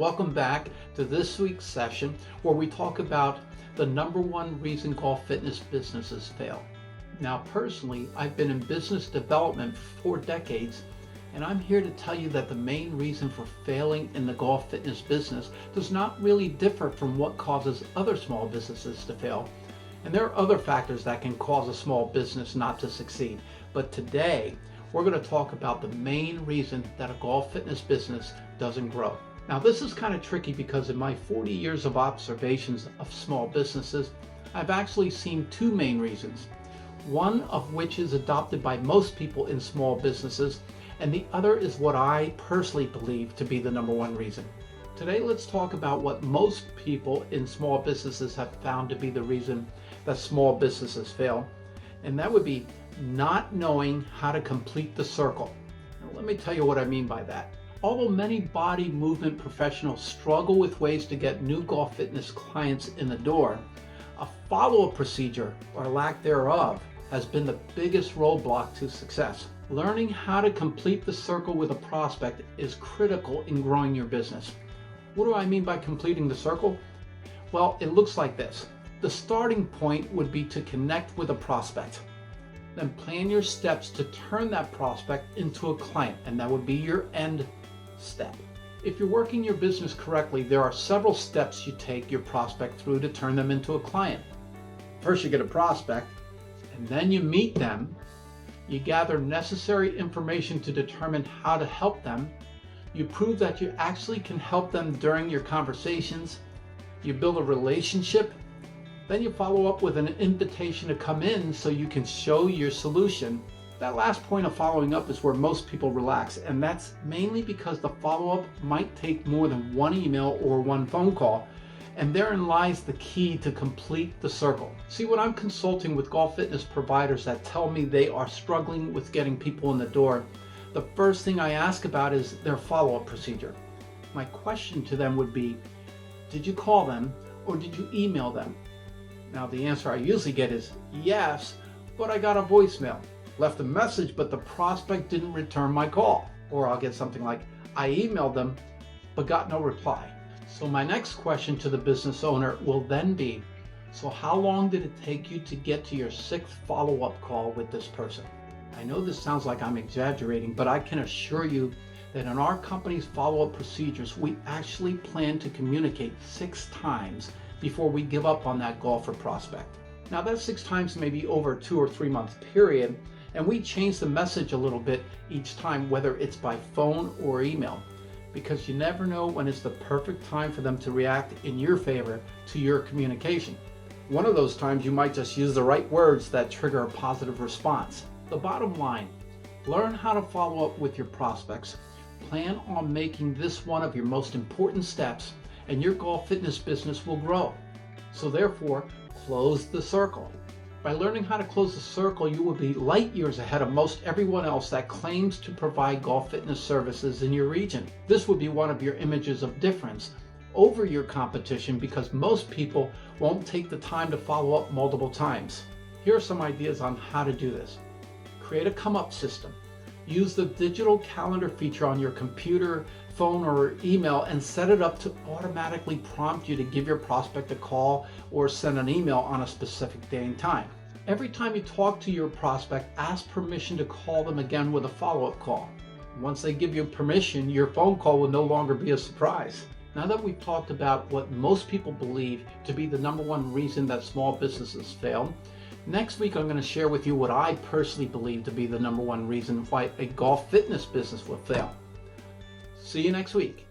welcome back to this week's session where we talk about the number one reason golf fitness businesses fail. Now personally, I've been in business development for 4 decades, and I'm here to tell you that the main reason for failing in the golf fitness business does not really differ from what causes other small businesses to fail. And there are other factors that can cause a small business not to succeed. But today, we're going to talk about the main reason that a golf fitness business doesn't grow. Now this is kind of tricky because in my 40 years of observations of small businesses, I've actually seen 2 main reasons. One of which is adopted by most people in small businesses, and the other is what I personally believe to be the number one reason. Today let's talk about what most people in small businesses have found to be the reason that small businesses fail, and that would be not knowing how to complete the circle. Now, let me tell you what I mean by that. Although many body movement professionals struggle with ways to get new golf fitness clients in the door, a follow-up procedure, or lack thereof, has been the biggest roadblock to success. Learning how to complete the circle with a prospect is critical in growing your business. What do I mean by completing the circle? Well, it looks like this. The starting point would be to connect with a prospect. Then plan your steps to turn that prospect into a client, and that would be your end step. If you're working your business correctly, there are several steps you take your prospect through to turn them into a client. First, you get a prospect, and then you meet them. You gather necessary information to determine how to help them. You prove that you actually can help them during your conversations. You build a relationship. Then you follow up with an invitation to come in so you can show your solution. That last point of following up is where most people relax, and that's mainly because the follow-up might take more than 1 email or 1 phone call, and therein lies the key to complete the circle. See, when I'm consulting with golf fitness providers that tell me they are struggling with getting people in the door, the first thing I ask about is their follow-up procedure. My question to them would be, did you call them or did you email them? Now the answer I usually get is yes, but I got a voicemail. Left a message, but the prospect didn't return my call. Or I'll get something like, I emailed them, but got no reply. So my next question to the business owner will then be, so how long did it take you to get to your 6th follow-up call with this person? I know this sounds like I'm exaggerating, but I can assure you that in our company's follow-up procedures, we actually plan to communicate 6 times before we give up on that golfer prospect. Now that 6 times may be over a 2 or 3 month period, and we change the message a little bit each time, whether it's by phone or email, because you never know when it's the perfect time for them to react in your favor to your communication. One of those times you might just use the right words that trigger a positive response. The bottom line, learn how to follow up with your prospects. Plan on making this one of your most important steps, and your golf fitness business will grow. So therefore, close the circle. By learning how to close the circle, you will be light years ahead of most everyone else that claims to provide golf fitness services in your region. This would be one of your images of difference over your competition because most people won't take the time to follow up multiple times. Here are some ideas on how to do this. Create a come-up system. Use the digital calendar feature on your computer, phone, or email and set it up to automatically prompt you to give your prospect a call or send an email on a specific day and time. Every time you talk to your prospect, ask permission to call them again with a follow-up call. Once they give you permission, your phone call will no longer be a surprise. Now that we've talked about what most people believe to be the number one reason that small businesses fail, next week I'm going to share with you what I personally believe to be the number one reason why a golf fitness business will fail. See you next week.